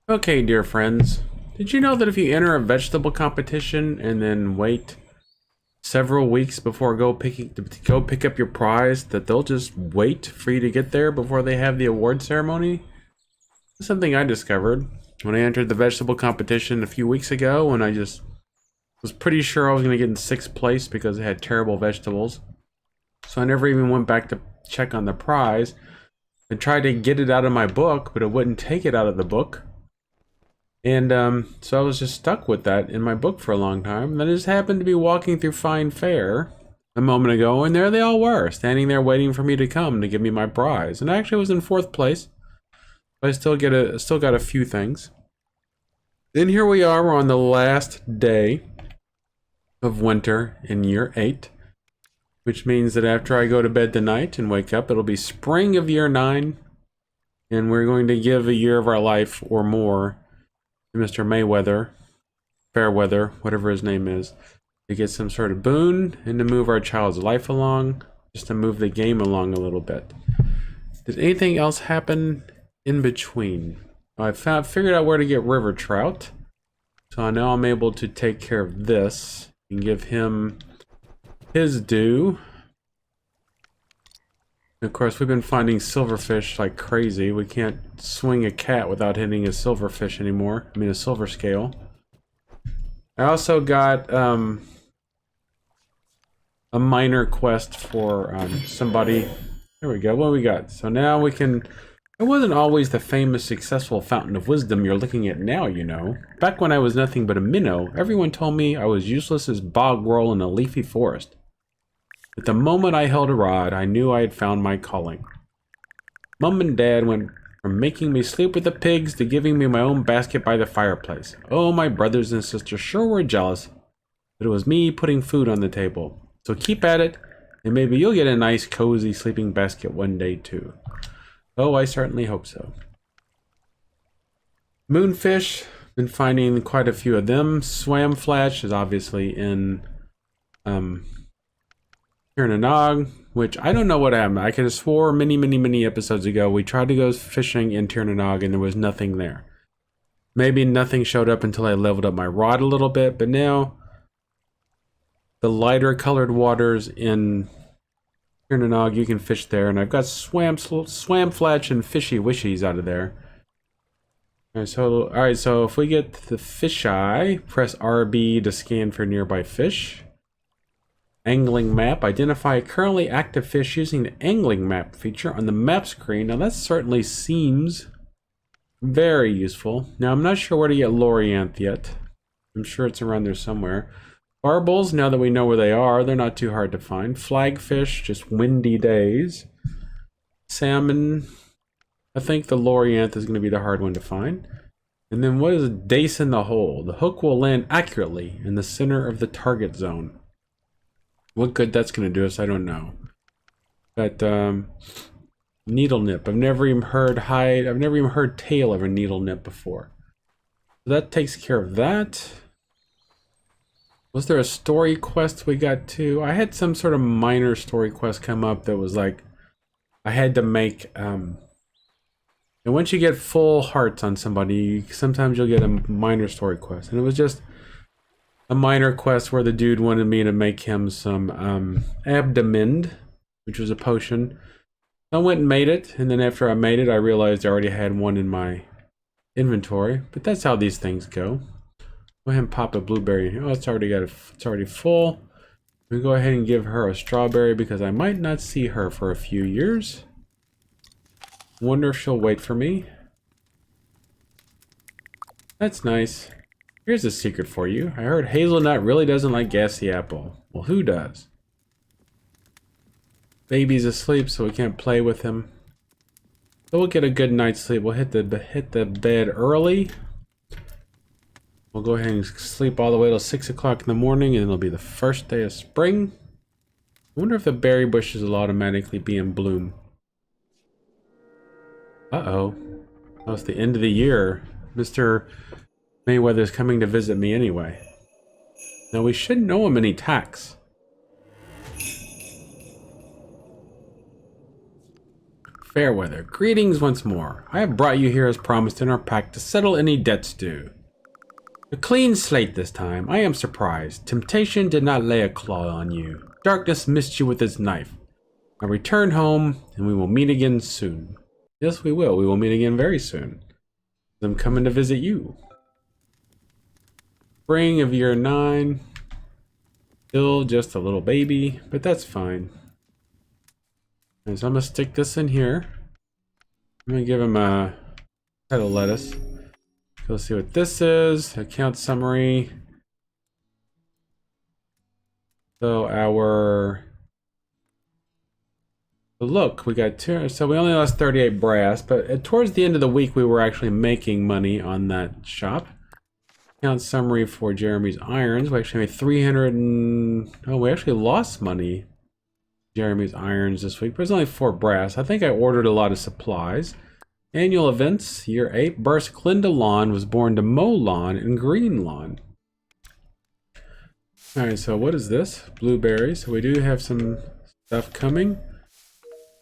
Okay, dear friends, did you know that if you enter a vegetable competition and then wait several weeks before go pick up your prize, that they'll just wait for you to get there before they have the award ceremony? That's something I discovered when I entered the vegetable competition a few weeks ago, and I just was pretty sure I was going to get in sixth place because it had terrible vegetables. So I never even went back to check on the prize. I tried to get it out of my book, but it wouldn't take it out of the book. And so I was just stuck with that in my book for a long time. And then I just happened to be walking through Fine Fair a moment ago, and there they all were, standing there waiting for me to come to give me my prize. And I actually was in fourth place, but I still got a few things. Then here we are, we're on the last day of winter in year 8, which means that after I go to bed tonight and wake up, it'll be spring of year 9, and we're going to give a year of our life or more to Mr. Mayweather, Fairweather, whatever his name is, to get some sort of boon and to move our child's life along, just to move the game along a little bit. Did anything else happen in between? I figured out where to get river trout, so now I'm able to take care of this and give him his due. Of course, we've been finding silverfish like crazy. We can't swing a cat without hitting a silverfish anymore. I mean, a silver scale. I also got a minor quest for somebody. There we go. What we got? So now we can... It wasn't always the famous successful fountain of wisdom you're looking at now, you know. Back when I was nothing but a minnow, everyone told me I was useless as bog roll in a leafy forest. But the moment I held a rod, I knew I had found my calling. Mum and Dad went from making me sleep with the pigs to giving me my own basket by the fireplace. Oh, my brothers and sisters sure were jealous, but it was me putting food on the table. So keep at it, and maybe you'll get a nice, cozy sleeping basket one day, too. Oh, I certainly hope so. Moonfish, been finding quite a few of them. Swamflash is obviously in Tirnanog, which I don't know what happened. I could have swore many episodes ago we tried to go fishing in Tirnanog and there was nothing there. Maybe nothing showed up until I leveled up my rod a little bit, but now the lighter colored waters in Tirnanog, you can fish there, and I've got swamflash and fishy wishies out of there. Alright, so if we get the fish eye, press RB to scan for nearby fish. Angling map, identify a currently active fish using the angling map feature on the map screen. Now that certainly seems very useful. Now I'm not sure where to get Lorianth yet. I'm sure it's around there somewhere. Barbels, now that we know where they are, they're not too hard to find. Flagfish, just windy days. Salmon, I think the Lorianth is going to be the hard one to find. And then what is Dace in the hole? The hook will land accurately in the center of the target zone. What good that's going to do us, I don't know. But needle nip, I've never even heard tail of a needle nip before. So that takes care of that. Was there a story quest we got to? I had some sort of minor story quest come up that was like, I had to make, and once you get full hearts on somebody, sometimes you'll get a minor story quest. And it was just a minor quest where the dude wanted me to make him some abdomen, which was a potion. I went and made it, and then after I made it, I realized I already had one in my inventory. But that's how these things go. Go ahead and pop a blueberry. Oh, it's already full. We go ahead and give her a strawberry because I might not see her for a few years. Wonder if she'll wait for me. That's nice. Here's a secret for you. I heard Hazelnut really doesn't like gassy apple. Well, who does? Baby's asleep, so we can't play with him. So we'll get a good night's sleep. We'll hit the bed early. We'll go ahead and sleep all the way till 6 o'clock in the morning, and it'll be the first day of spring. I wonder if the berry bushes will automatically be in bloom. Uh-oh. Oh, it's the end of the year. Mr. Mayweather's coming to visit me anyway. Now, we shouldn't owe him any tax. Fairweather, greetings once more. I have brought you here as promised in our pact to settle any debts due. A clean slate this time. I am surprised. Temptation did not lay a claw on you. Darkness missed you with its knife. Now return home, and we will meet again soon. Yes, we will. We will meet again very soon. I'm coming to visit you. Spring of year 9. Still just a little baby, but that's fine. And so I'm gonna stick this in here. I'm gonna give him a head of lettuce. Let's see what this is. Account summary. So look, we got two. So we only lost 38 brass, but towards the end of the week, we were actually making money on that shop. Account summary for Jeremy's irons. We actually made 300 and... Oh, we actually lost money. Jeremy's irons this week, but it's only 4 brass. I think I ordered a lot of supplies. Annual events, year 8. Burst Glinda Lawn was born to mow lawn and green lawn. Alright, so what is this? Blueberries. So we do have some stuff coming.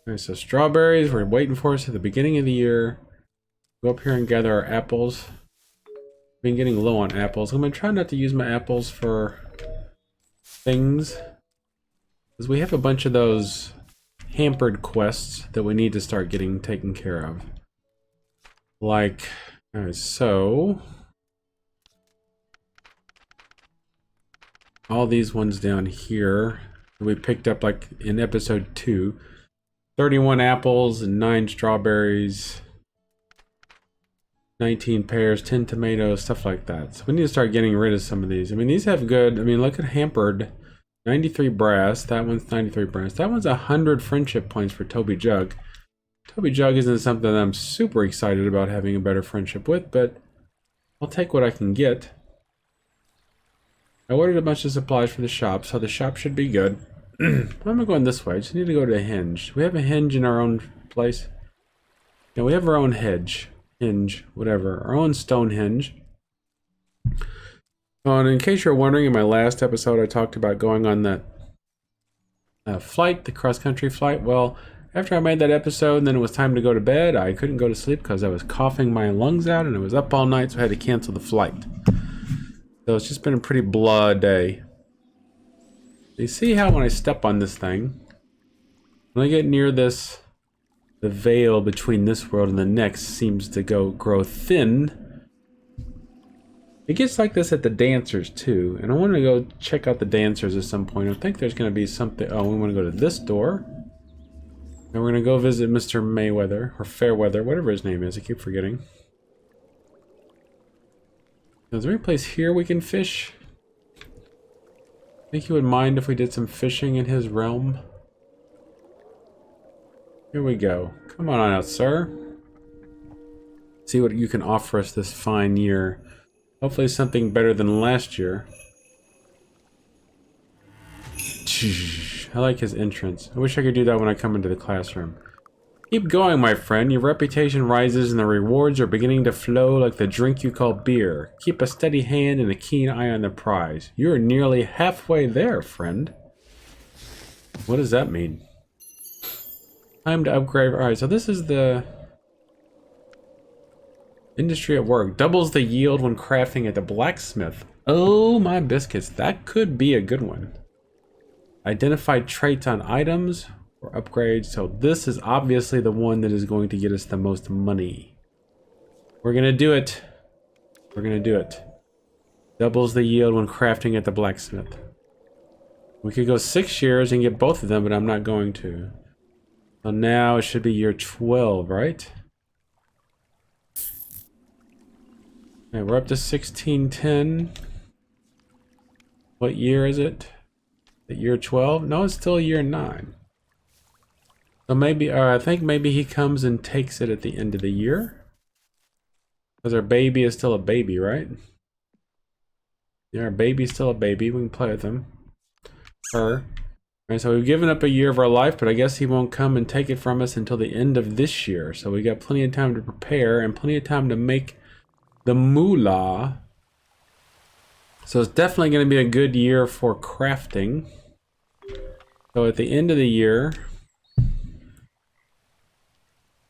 Alright, so strawberries, we're waiting for us at the beginning of the year. Go up here and gather our apples. Been getting low on apples. I'm gonna try not to use my apples for things, because we have a bunch of those hampered quests that we need to start getting taken care of. Like, alright, so all these ones down here that we picked up like in episode 2. 31 apples and 9 strawberries. 19 pears, 10 tomatoes, stuff like that. So we need to start getting rid of some of these. I mean, these have good, I mean, look at hampered. 93 brass, that one's 93 brass. That one's 100 friendship points for Toby Jug. Toby Jug isn't something that I'm super excited about having a better friendship with, but I'll take what I can get. I ordered a bunch of supplies for the shop, so the shop should be good. I'm gonna go in this way. I just need to go to a hinge. We have a hinge in our own place. Yeah, we have our own hinge, whatever, our own stone hinge. Oh, and in case you're wondering, in my last episode I talked about going on that flight, the cross-country flight. Well, after I made that episode and then it was time to go to bed, I couldn't go to sleep because I was coughing my lungs out and I was up all night, so I had to cancel the flight. So it's just been a pretty blah day. You see how when I step on this thing, when I get near this, the veil between this world and the next seems to grow thin. It gets like this at the dancers too, and I want to go check out the dancers at some point. I think there's going to be something. Oh, we want to go to this door, and we're going to go visit Mr. Mayweather or Fairweather, whatever his name is. I keep forgetting. Is there any place here we can fish? Think he would mind if we did some fishing in his realm? Here we go. Come on out, sir. See what you can offer us this fine year. Hopefully something better than last year. I like his entrance. I wish I could do that when I come into the classroom. Keep going, my friend. Your reputation rises and the rewards are beginning to flow like the drink you call beer. Keep a steady hand and a keen eye on the prize. You're nearly halfway there, friend. What does that mean? Time to upgrade. Alright, so this is the industry at work. Doubles the yield when crafting at the blacksmith. Oh my biscuits, that could be a good one. Identify traits on items or upgrades. So this is obviously the one that is going to get us the most money. We're gonna do it. We're gonna do it. Doubles the yield when crafting at the blacksmith. We could go 6 years and get both of them, but I'm not going to. So now it should be year 12, right? Okay, we're up to 1610. What year is it? The year 12? No, it's still year 9. So maybe, I think maybe he comes and takes it at the end of the year. Because our baby is still a baby, right? Yeah, our baby's still a baby. We can play with him. Her. Alright, so we've given up a year of our life, but I guess he won't come and take it from us until the end of this year. So we got plenty of time to prepare and plenty of time to make the moolah. So it's definitely going to be a good year for crafting. So at the end of the year,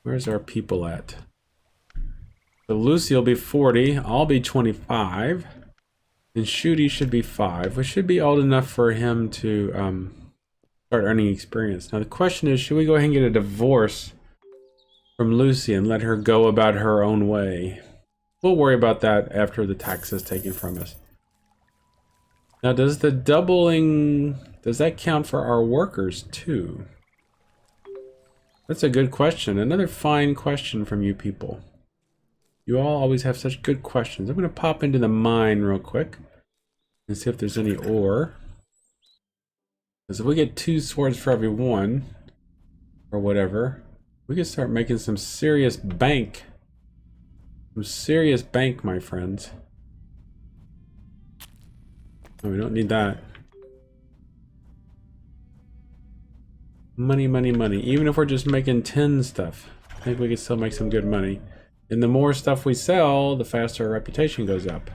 Where's our people at? So Lucy will be 40. I'll be 25. And Shooty should be 5, which should be old enough for him to start earning experience. Now the question is, should we go ahead and get a divorce from Lucy and let her go about her own way? We'll worry about that after the tax is taken from us. Now does the doubling, does that count for our workers too? That's a good question. Another fine question from you people. You all always have such good questions. I'm going to pop into the mine real quick and see if there's any ore. Because if we get 2 swords for every one, or whatever, we can start making some serious bank. Some serious bank, my friends. Oh, we don't need that. Money, money, money. Even if we're just making 10 stuff, I think we can still make some good money. And the more stuff we sell, the faster our reputation goes up.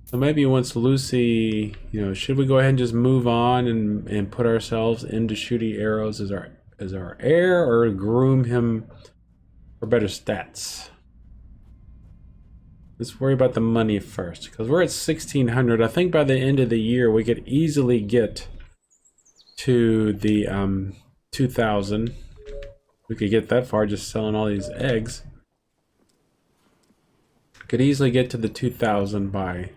So maybe once Lucy, you know, should we go ahead and just move on and put ourselves into shooting arrows as our heir, or groom him for better stats? Let's worry about the money first, because we're at 1600. I think by the end of the year we could easily get to the 2000. We could get that far just selling all these eggs. Could easily get to the 2000 by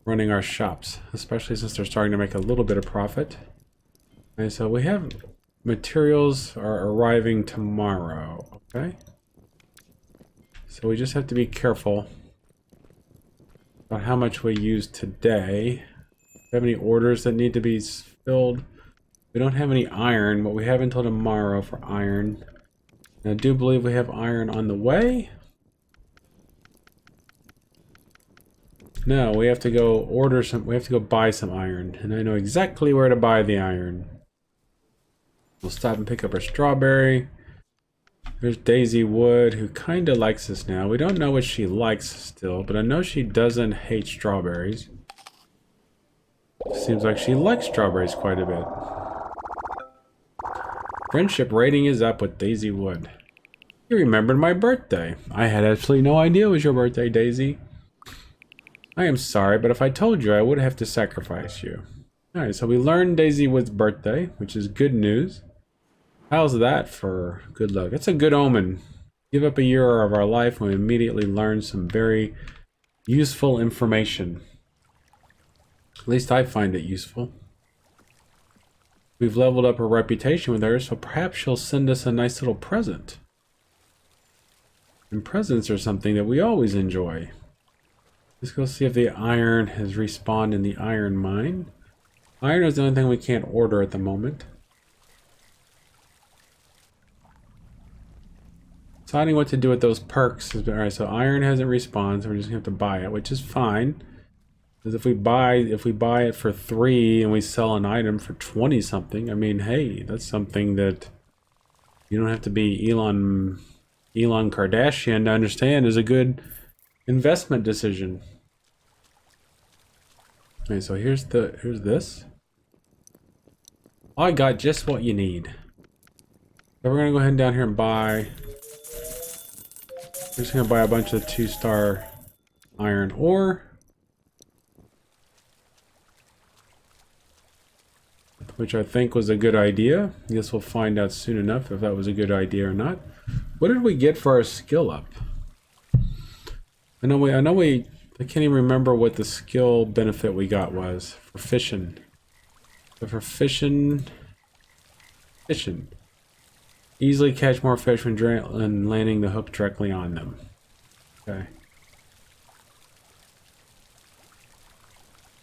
running our shops, especially since they're starting to make a little bit of profit. And so we have materials are arriving tomorrow, okay? So we just have to be careful about how much we use today. Do we have any orders that need to be filled? We don't have any iron, but we have until tomorrow for iron. And I do believe we have iron on the way. No, we have to go order some, we have to go buy some iron. And I know exactly where to buy the iron. We'll stop and pick up our strawberry. There's Daisy Wood, who kind of likes us now. We don't know what she likes still, but I know she doesn't hate strawberries. Seems like she likes strawberries quite a bit. Friendship rating is up with Daisy Wood. You remembered my birthday. I had absolutely no idea it was your birthday, Daisy. I am sorry, but if I told you, I would have to sacrifice you. Alright, so we learned Daisy Wood's birthday, which is good news. How's that for good luck? That's a good omen. Give up a year of our life and we immediately learn some very useful information. At least I find it useful. We've leveled up her reputation with her, so perhaps she'll send us a nice little present. And presents are something that we always enjoy. Let's go see if the iron has respawned in the iron mine. Iron is the only thing we can't order at the moment. Deciding what to do with those perks. Alright, so iron hasn't respawned, so we're just gonna have to buy it, which is fine. Because if we buy it for 3 and we sell an item for 20 something, I mean, hey, that's something that you don't have to be Elon Kardashian to understand is a good investment decision. Okay, so here's this. I got just what you need. So we're gonna go ahead and down here and buy. We're just gonna buy a bunch of 2-star iron ore. Which I think was a good idea. I guess we'll find out soon enough if that was a good idea or not. What did we get for our skill up? I can't even remember what the skill benefit we got was for fishing. So for fishing, easily catch more fish when landing the hook directly on them. Okay.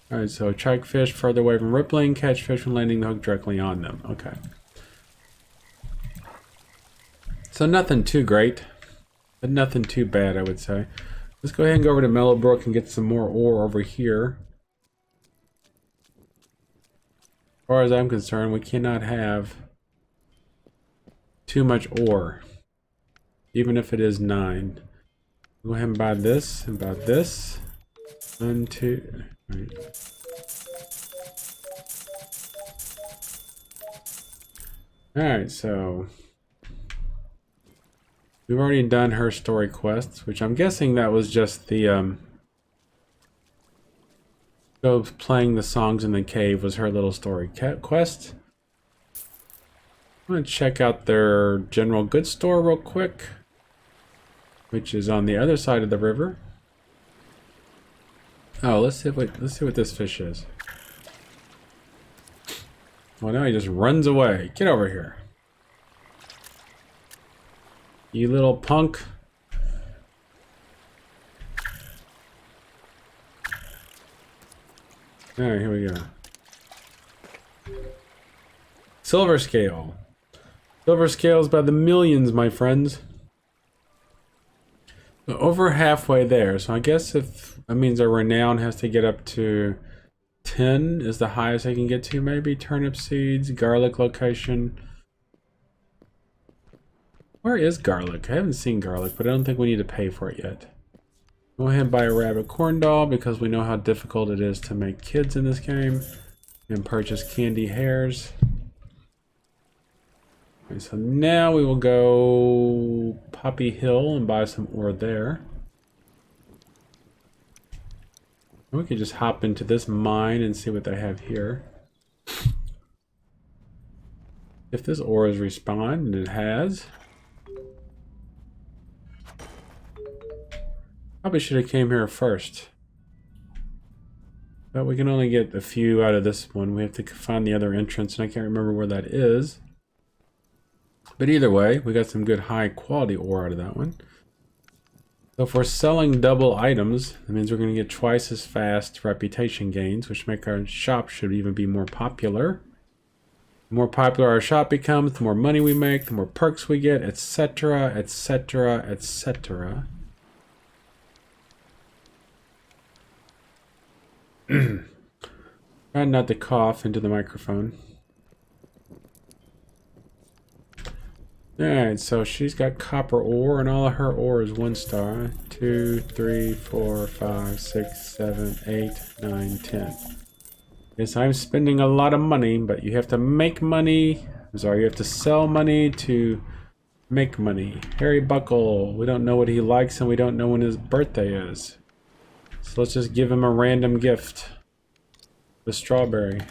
Alright, so track fish further away from rippling, catch fish when landing the hook directly on them. Okay. So nothing too great, but nothing too bad, I would say. Let's go ahead and go over to Mellowbrook and get some more ore over here. As far as I'm concerned, we cannot have too much ore, even if it is 9. Go ahead and buy this and buy this. 1, 2. Right. Alright, so we've already done her story quests, which I'm guessing that was just the go playing the songs in the cave was her little story quest. I'm gonna check out their general goods store real quick, which is on the other side of the river. Oh, let's see what this fish is. Well, now he just runs away. Get over here, you little punk. All right, here we go. Silver scale. Silver scales by the millions, my friends. Over halfway there, so I guess if that means our renown has to get up to 10 is the highest I can get to, maybe. Turnip seeds, garlic location. Where is garlic? I haven't seen garlic, but I don't think we need to pay for it yet. Go ahead and buy a rabbit corn doll because we know how difficult it is to make kids in this game. And purchase candy hairs. Okay, so now we will go Poppy Hill and buy some ore there. We could just hop into this mine and see what they have here. If this ore is respawned, and it has. Probably should have came here first. But we can only get a few out of this one. We have to find the other entrance, and I can't remember where that is. But either way, we got some good high quality ore out of that one. So if we're selling double items, that means we're going to get twice as fast reputation gains, which make our shop should even be more popular. The more popular our shop becomes, the more money we make, the more perks we get, etc., etc., etc. Try not to cough into the microphone. Alright, so she's got copper ore, and all of her ore is 1 star. 2, 3, 4, 5, 6, 7, 8, 9, 10. Yes, I'm spending a lot of money, but you have to make money. I'm sorry, you have to sell money to make money. Harry Buckle, we don't know what he likes, and we don't know when his birthday is. So let's just give him a random gift. The strawberry.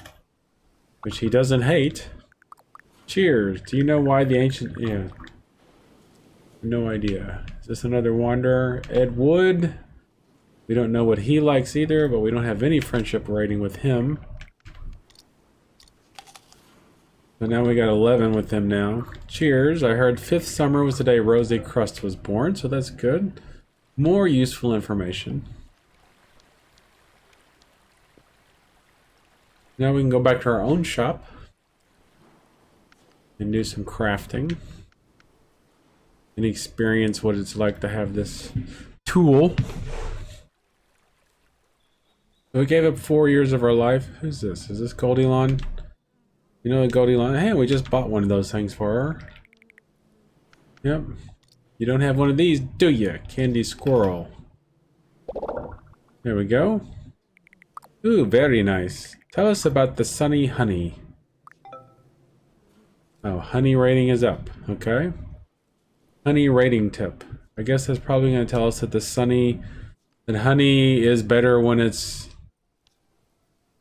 Which he doesn't hate. Cheers. Do you know why the ancient... Yeah. No idea. Is this another wanderer? Ed Wood. We don't know what he likes either, but we don't have any friendship rating with him. So now we got 11 with him now. Cheers. I heard 5th summer was the day Rosie Crust was born, so that's good. More useful information. Now we can go back to our own shop. And do some crafting. And experience what it's like to have this tool. So we gave up 4 years of our life. Who's this? Is this Goldilon? You know the Goldilon? Hey, we just bought one of those things for her. Yep. You don't have one of these, do you? Candy squirrel. There we go. Ooh, very nice. Tell us about the sunny honey. Oh, honey rating is up. Okay. Honey rating tip. I guess that's probably going to tell us that that honey is better when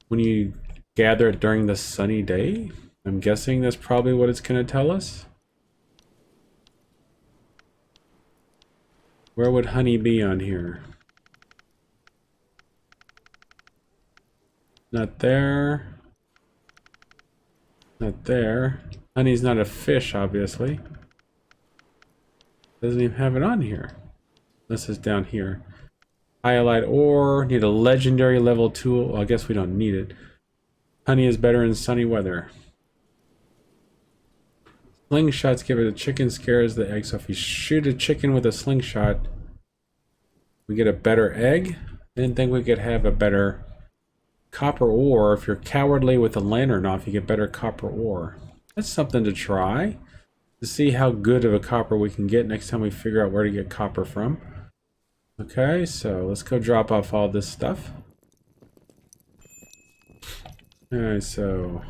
you gather it during the sunny day. I'm guessing that's probably what it's going to tell us. Where would honey be on here? Not there. Not there. Honey's not a fish, obviously. Doesn't even have it on here. This is down here. Highlight ore. Need a legendary level tool. Well, I guess we don't need it. Honey is better in sunny weather. Slingshots give it a chicken scares the egg. So if you shoot a chicken with a slingshot, we get a better egg. Didn't think we could have a better copper ore. If you're cowardly with a lantern off, you get better copper ore. That's something to try. To see how good of a copper we can get next time we figure out where to get copper from. Okay, so let's go drop off all this stuff. Alright, so...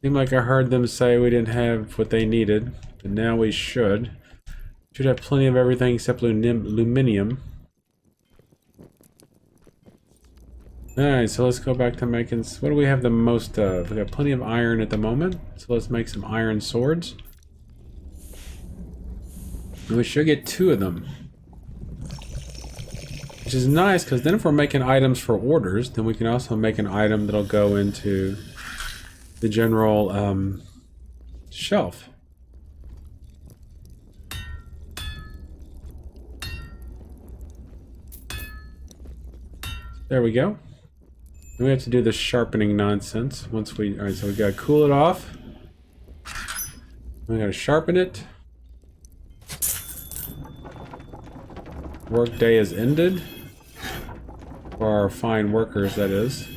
Seemed like I heard them say we didn't have what they needed, but now we should. Should have plenty of everything except aluminium. Alright, so let's go back to making... What do we have the most of? We got plenty of iron at the moment, so let's make some iron swords. And we should get 2 of them. Which is nice, because then if we're making items for orders, then we can also make an item that'll go into the general shelf. There we go. We have to do the sharpening nonsense once we... Alright, so we gotta cool it off. We gotta sharpen it. Work day is ended. For our fine workers, that is.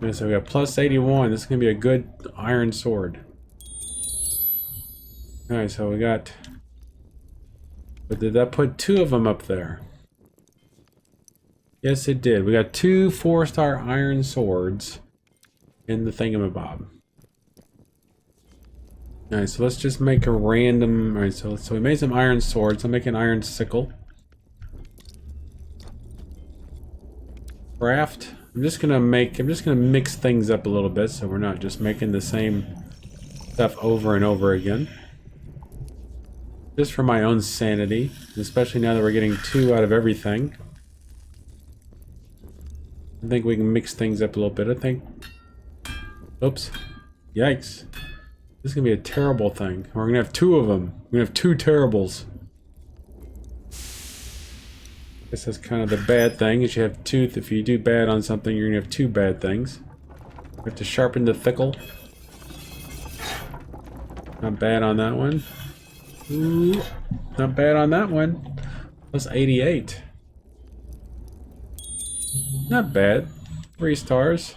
Okay, so we got plus 81. This is gonna be a good iron sword. Alright, so we got... But did that put 2 of them up there? Yes, it did. We got 2 4-star iron swords in the thingamabob. Alright, so let's just make a random... Alright, so we made some iron swords. I'll make an iron sickle. Craft. I'm just gonna mix things up a little bit so we're not just making the same stuff over and over again. Just for my own sanity, especially now that we're getting 2 out of everything. I think we can mix things up a little bit, I think. Oops. Yikes. This is gonna be a terrible thing. We're gonna have 2 of them. We're gonna have 2 terribles. I guess that's kind of the bad thing, is you have 2. If you do bad on something, you're gonna have 2 bad things. We have to sharpen the thickle. Not bad on that one. Ooh, not bad on that one. Plus 88. Not bad. 3 stars.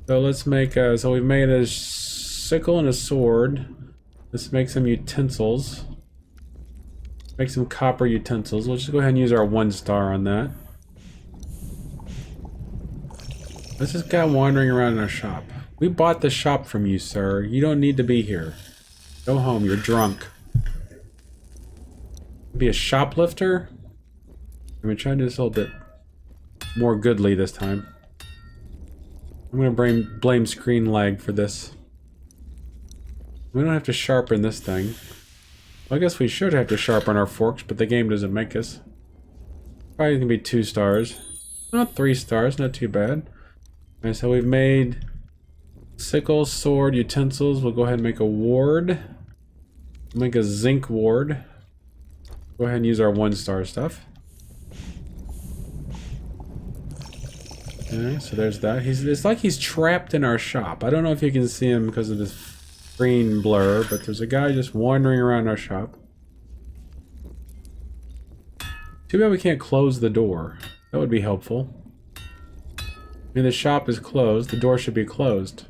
So let's make so we've made a sickle and a sword. Let's make some utensils. Make some copper utensils. We'll just go ahead and use our 1 star on that. Let's just guy wandering around in our shop. We bought the shop from you, sir. You don't need to be here. Go home, you're drunk. Be a shoplifter? I'm gonna try to do this a little bit more goodly this time. I'm gonna blame screen lag for this. We don't have to sharpen this thing. Well, I guess we should have to sharpen our forks, but the game doesn't make us. Probably gonna be 2 stars. Not 3 stars, not too bad. Alright, so we've made sickle, sword, utensils. We'll go ahead and make a ward. Make a zinc ward. Go ahead and use our 1 star stuff. Okay, so there's that. It's like he's trapped in our shop. I don't know if you can see him because of this screen blur, but there's a guy just wandering around our shop. Too bad we can't close the door. That would be helpful. I mean, the shop is closed. The door should be closed.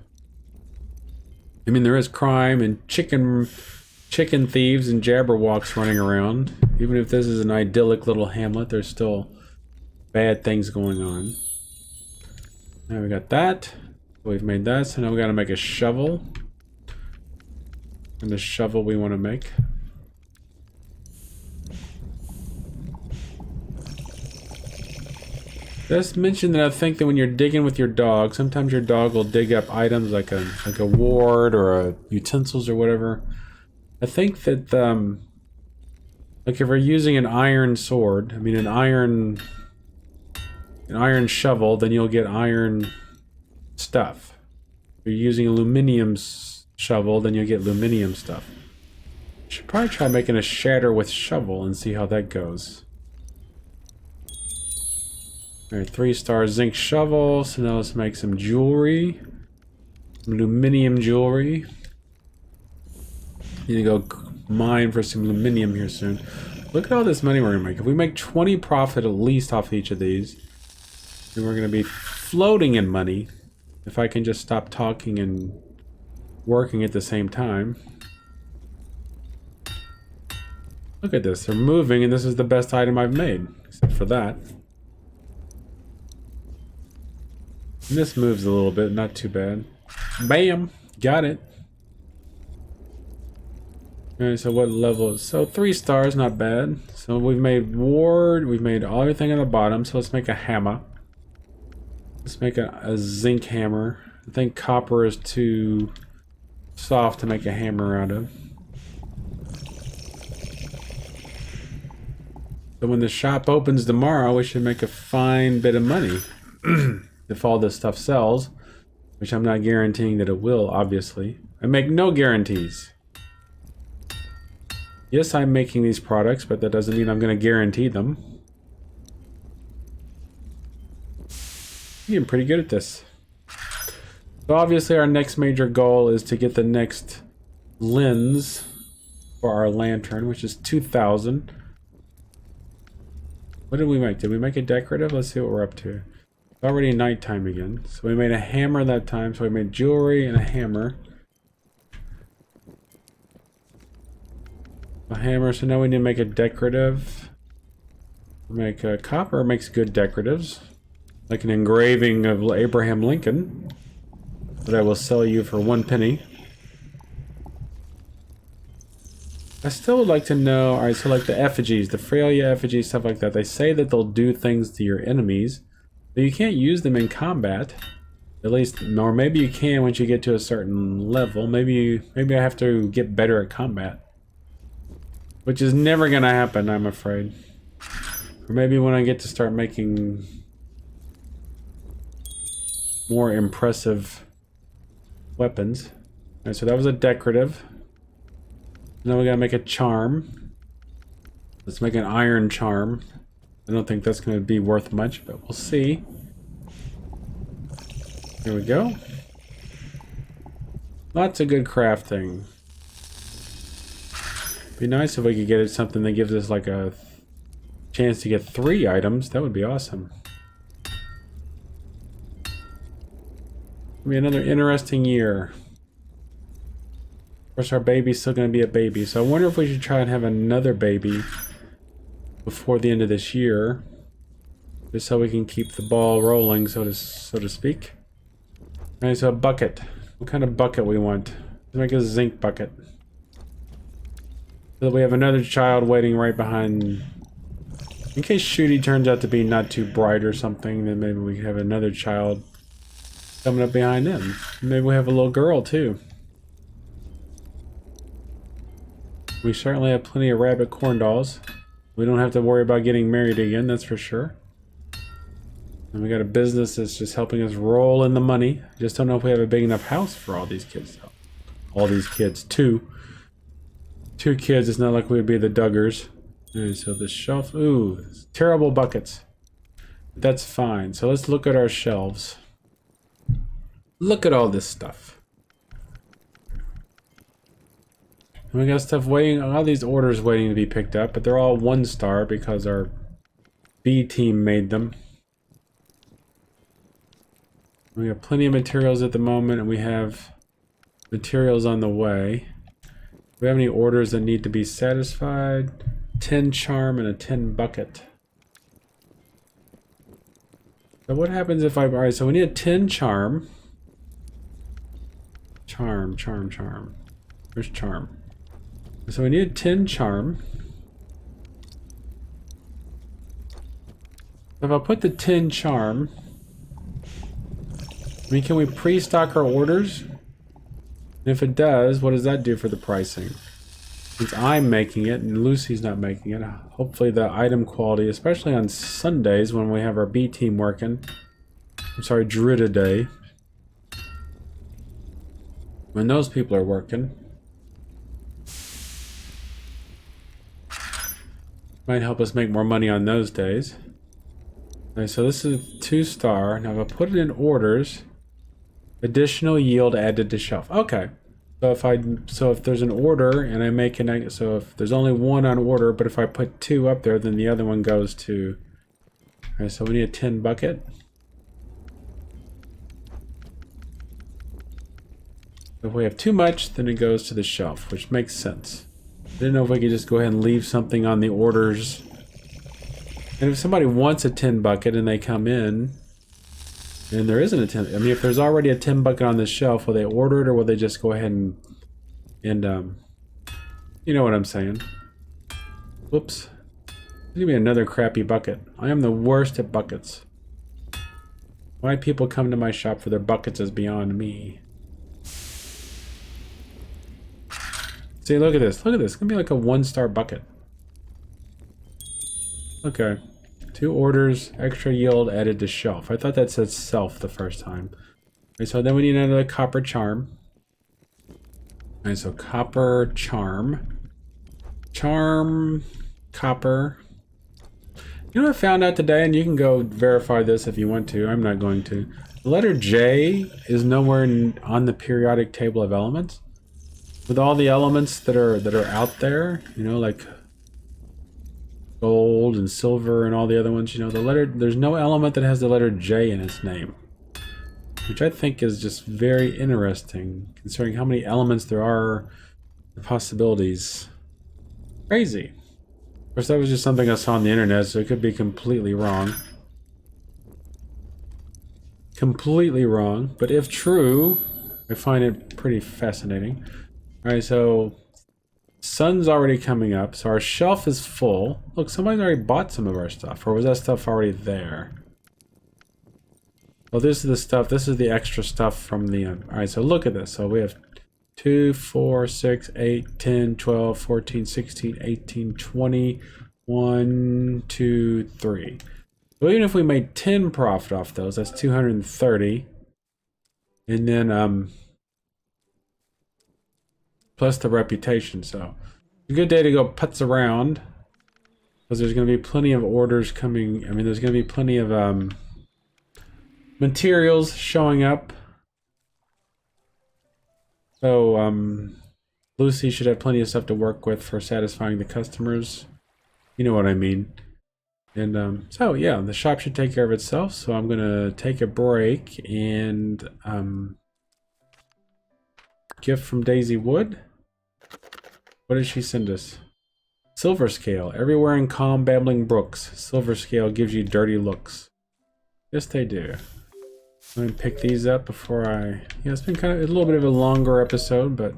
I mean, there is crime and chicken thieves and jabberwocks running around. Even if this is an idyllic little hamlet, there's still bad things going on. Now we got that. We've made that, so now we gotta make a shovel. And the shovel we want to make. Just mention that I think that when you're digging with your dog, sometimes your dog will dig up items like a ward or a utensils or whatever. I think that like if we're using an iron sword, I mean an iron shovel, then you'll get iron stuff. If you're using aluminium shovel, then you'll get aluminium stuff. Should probably try making a shatter with shovel and see how that goes. Alright, 3-star zinc shovel. So now let's make some jewelry. Some aluminium jewelry. Need to go mine for some aluminium here soon. Look at all this money we're gonna make. If we make 20 profit at least off each of these, then we're gonna be floating in money. If I can just stop talking and working at the same time. Look at this, they're moving and this is the best item I've made, except for that. And this moves a little bit, not too bad. Bam! Got it. Alright, so what level? So 3 stars, not bad. So we've made ward, we've made everything on the bottom, so let's make a hammer. Let's make a zinc hammer. I think copper is too soft to make a hammer out of. So when the shop opens tomorrow, we should make a fine bit of money. If all this stuff sells, which I'm not guaranteeing that it will, obviously. I make no guarantees. Yes, I'm making these products, but that doesn't mean I'm going to guarantee them. I'm getting pretty good at this. So obviously our next major goal is to get the next lens for our lantern, which is 2,000. What did we make? Did we make a decorative? Let's see what we're up to. It's already nighttime again. So we made a hammer that time, so we made jewelry and a hammer. A hammer, so now we need to make a decorative. Make a copper makes good decoratives. Like an engraving of Abraham Lincoln that I will sell you for 1 penny. I still would like to know, alright, so like the effigies, the Freya effigies, stuff like that. They say that they'll do things to your enemies, but you can't use them in combat. At least, or maybe you can once you get to a certain level. Maybe I have to get better at combat. Which is never gonna happen, I'm afraid. Or maybe when I get to start making more impressive weapons. Alright, so that was a decorative. Now we gotta make a charm. Let's make an iron charm. I don't think that's gonna be worth much, but we'll see. Here we go. Lots of good crafting. Be nice if we could get it something that gives us like a chance to get 3 items. That would be awesome. It'll be another interesting year. Of course, our baby's still going to be a baby, so I wonder if we should try and have another baby before the end of this year, just so we can keep the ball rolling, so to speak. Alright, so a bucket. What kind of bucket we want? Let's make a zinc bucket. So that we have another child waiting right behind. In case Shooty turns out to be not too bright or something, then maybe we can have another child coming up behind him. Maybe we have a little girl too. We certainly have plenty of rabbit corn dolls. We don't have to worry about getting married again, that's for sure. And we got a business that's just helping us roll in the money. Just don't know if we have a big enough house for all these kids. All these kids, 2 kids. It's not like we'd be the Duggars. Alright, so the shelf, ooh, terrible buckets. That's fine. So let's look at our shelves. Look at all this stuff. And we got stuff waiting, all these orders waiting to be picked up, but they're all 1 star because our B team made them. We have plenty of materials at the moment, and we have materials on the way. Do we have any orders that need to be satisfied? 10 charm and a 10 bucket. So what happens if I... Alright, so we need a 10 charm. Charm. Where's charm? So we need a 10 charm. If I put the 10 charm... I mean, can we pre-stock our orders? And if it does, what does that do for the pricing? Since I'm making it and Lucy's not making it, hopefully the item quality, especially on Sundays when we have our B team working. I'm sorry, Druida Day. When those people are working. Might help us make more money on those days. Okay, so this is 2 star. Now if I put it in orders, additional yield added to shelf. Okay. So if there's an order and I make an, so if there's only 1 on order, but if I put 2 up there, then the other one goes to. Okay, so we need a 10 bucket. If we have too much, then it goes to the shelf, which makes sense. I didn't know if we could just go ahead and leave something on the orders. And if somebody wants a 10 bucket and they come in, And there isn't a 10. I mean, if there's already a 10 bucket on the shelf, will they order it or will they just go ahead and you know what I'm saying? Whoops. Give me another crappy bucket. I am the worst at buckets. Why people come to my shop for their buckets is beyond me. See, look at this. Look at this. It's gonna be like a 1-star bucket. Okay. 2 orders, extra yield added to shelf. I thought that said self the first time. Okay, so then we need another copper charm. Alright, so copper charm. Charm, copper. You know what I found out today, and you can go verify this if you want to. I'm not going to. The letter J is nowhere on the periodic table of elements. With all the elements that are out there, you know, like gold and silver and all the other ones, you know, there's no element that has the letter J in its name. Which I think is just very interesting, considering how many elements there are, the possibilities. Crazy. Of course, that was just something I saw on the internet, so it could be completely wrong. Completely wrong, but if true, I find it pretty fascinating. Alright, so sun's already coming up, so our shelf is full. Look, somebody's already bought some of our stuff, or was that stuff already there? Well, this is the stuff, this is the extra stuff from the alright, so look at this. So we have 2, 4, 6, 8, 10, 12, 14, 16, 18, 20, 1, 2, 3. So even if we made 10 profit off those, that's 230. And then plus the reputation, so it's a good day to go putz around, because there's going to be plenty of orders coming. I mean, there's going to be plenty of materials showing up. So Lucy should have plenty of stuff to work with for satisfying the customers. You know what I mean. And so yeah, the shop should take care of itself. So I'm gonna take a break and gift from Daisy Wood. What did she send us? Silver scale. Everywhere in calm babbling brooks, silver scale gives you dirty looks. Yes, they do. I'm gonna pick these up before I... Yeah, it's been kind of a little bit of a longer episode, but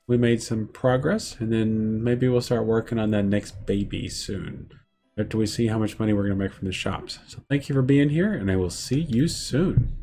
we made some progress, and then maybe we'll start working on that next baby soon, after we see how much money we're gonna make from the shops. So thank you for being here, and I will see you soon.